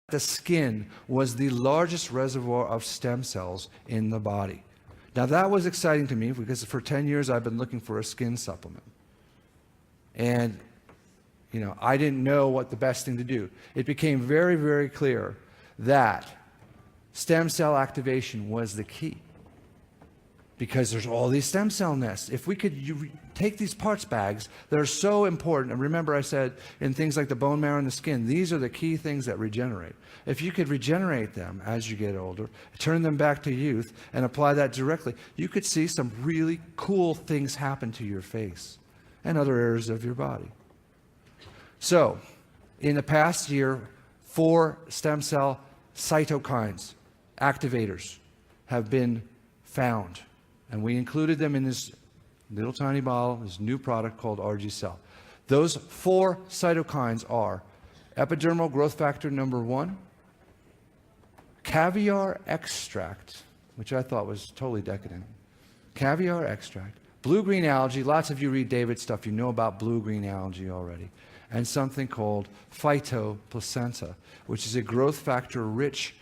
the skin was the largest reservoir of stem cells in the body. Now that was exciting to me because for 10 years I've been looking for a skin supplement. And I didn't know what the best thing to do. It became very, very clear that stem cell activation was the key. Because there's all these stem cell nests. If we could take these parts bags that are so important, and remember I said in things like the bone marrow and the skin, these are the key things that regenerate. If you could regenerate them as you get older, turn them back to youth, and apply that directly, you could see some really cool things happen to your face and other areas of your body. So, in the past year, 4 stem cell cytokines, activators, have been found. And we included them in this little tiny bottle, this new product called RG-Cell. Those 4 cytokines are epidermal growth factor number 1, caviar extract, which I thought was totally decadent, caviar extract, blue-green algae, lots of you read David's stuff, you know about blue-green algae already, and something called phytoplacenta, which is a growth factor-rich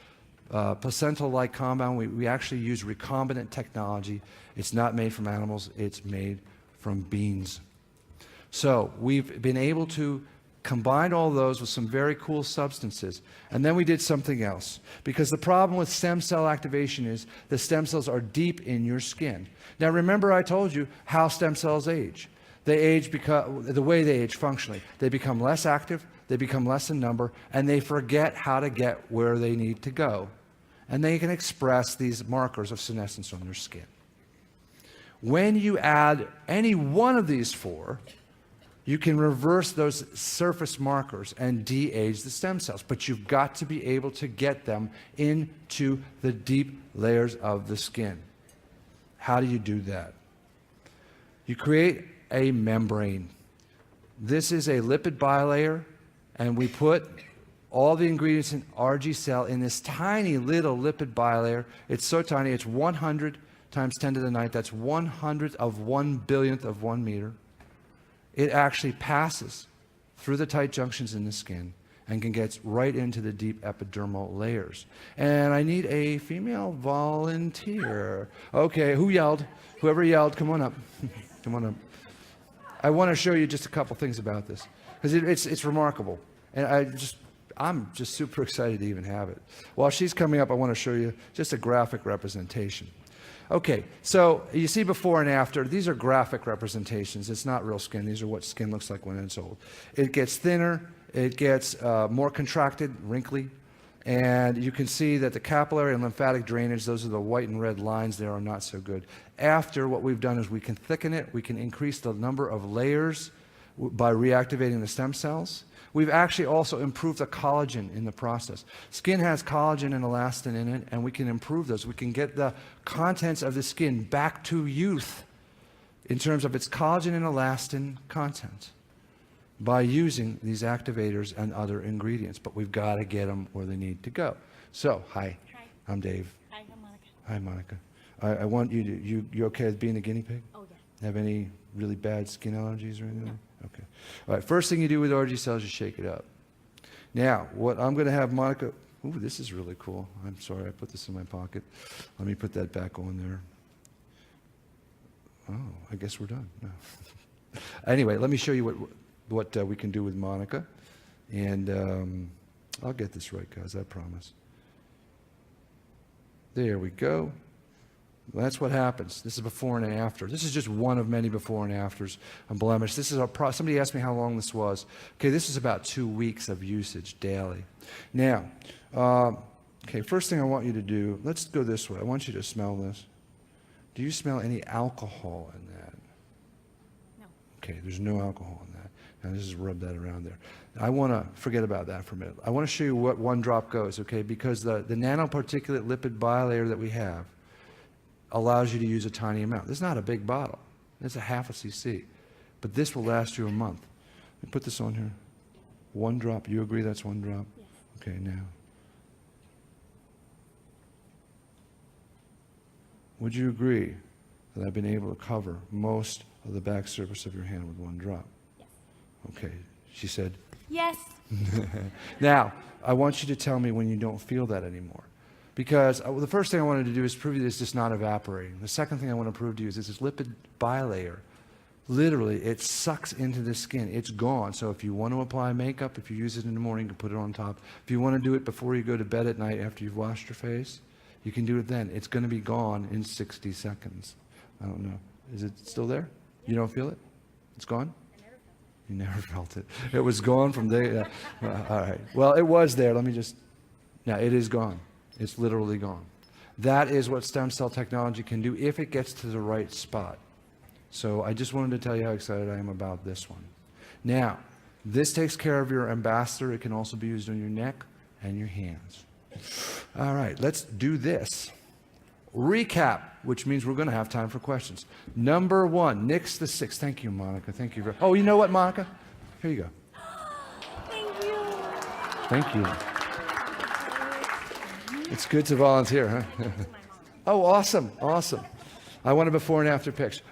placental-like compound. We actually use recombinant technology. It's not made from animals, it's made from beans. So we've been able to combine all those with some very cool substances. And then we did something else. Because the problem with stem cell activation is the stem cells are deep in your skin. Now remember I told you how stem cells age. They age because the way they age functionally. They become less active, they become less in number, and they forget how to get where they need to go. And they can express these markers of senescence on their skin. When you add any one of these 4, you can reverse those surface markers and de-age the stem cells. But you've got to be able to get them into the deep layers of the skin. How do you do that? You create a membrane. This is a lipid bilayer, and we put all the ingredients in RG-Cell in this tiny little lipid bilayer. It's so tiny, it's 100 times 10 to the 9th. That's 1/100 of 1/1000th of 1 meter. It actually passes through the tight junctions in the skin and can get right into the deep epidermal layers. And I need a female volunteer. Okay, who yelled? Whoever yelled, come on up. Come on up. I want to show you just a couple things about this, because it's remarkable. And I'm just super excited to even have it. While she's coming up, I want to show you just a graphic representation. Okay, so you see before and after. These are graphic representations. It's not real skin. These are what skin looks like when it's old. It gets thinner, it gets more contracted, wrinkly, and you can see that the capillary and lymphatic drainage, those are the white and red lines there, are not so good. After, what we've done is we can thicken it, we can increase the number of layers by reactivating the stem cells. We've actually also improved the collagen in the process. Skin has collagen and elastin in it, and we can improve those. We can get the contents of the skin back to youth in terms of its collagen and elastin content by using these activators and other ingredients. But we've got to get them where they need to go. So, hi. I'm Dave. Hi, I'm Monica. Hi, Monica. I want you to, you okay with being a guinea pig? Oh, yeah. Have any really bad skin allergies or anything? No. Okay. All right, first thing you do with RG-Cells, you shake it up. Now, what I'm going to have Monica, ooh, this is really cool. I'm sorry, I put this in my pocket. Let me put that back on there. Oh, I guess we're done. No. Anyway, let me show you what we can do with Monica. And I'll get this right, guys, I promise. There we go. Well, that's what happens. This is before and after. This is just one of many before and afters on blemish. This is somebody asked me how long this was. Okay, this is about 2 weeks of usage daily. Now, okay, first thing I want you to do, let's go this way. I want you to smell this. Do you smell any alcohol in that? No. Okay, there's no alcohol in that. Now, just rub that around there. I want to forget about that for a minute. I want to show you what 1 drop goes, okay? Because the nanoparticulate lipid bilayer that we have allows you to use a tiny amount. This is not a big bottle. It's a half a cc. But this will last you a month. Let me put this on here. 1 drop. You agree that's 1 drop? Yes. Okay, now. Would you agree that I've been able to cover most of the back surface of your hand with 1 drop? Yes. Okay. She said, Yes. Now, I want you to tell me when you don't feel that anymore. Because the first thing I wanted to do is prove you that it's just not evaporating. The second thing I want to prove to you is this lipid bilayer. Literally, it sucks into the skin. It's gone. So if you want to apply makeup, if you use it in the morning, you can put it on top. If you want to do it before you go to bed at night after you've washed your face, you can do it then. It's going to be gone in 60 seconds. I don't know. Is it still there? You don't feel it? It's gone? You never felt it. It was gone from there. All right. Well, it was there. Let me just. Now, it is gone. It's literally gone. That is what stem cell technology can do if it gets to the right spot. So I just wanted to tell you how excited I am about this one. Now, this takes care of your ambassador. It can also be used on your neck and your hands. All right, let's do this. Recap, which means we're going to have time for questions. Number 1, Nix the Sixth. Thank you, Monica. Thank you very. Oh, you know what, Monica? Here you go. Thank you. Thank you. It's good to volunteer, huh? Oh, awesome, awesome. I want a before and after picture.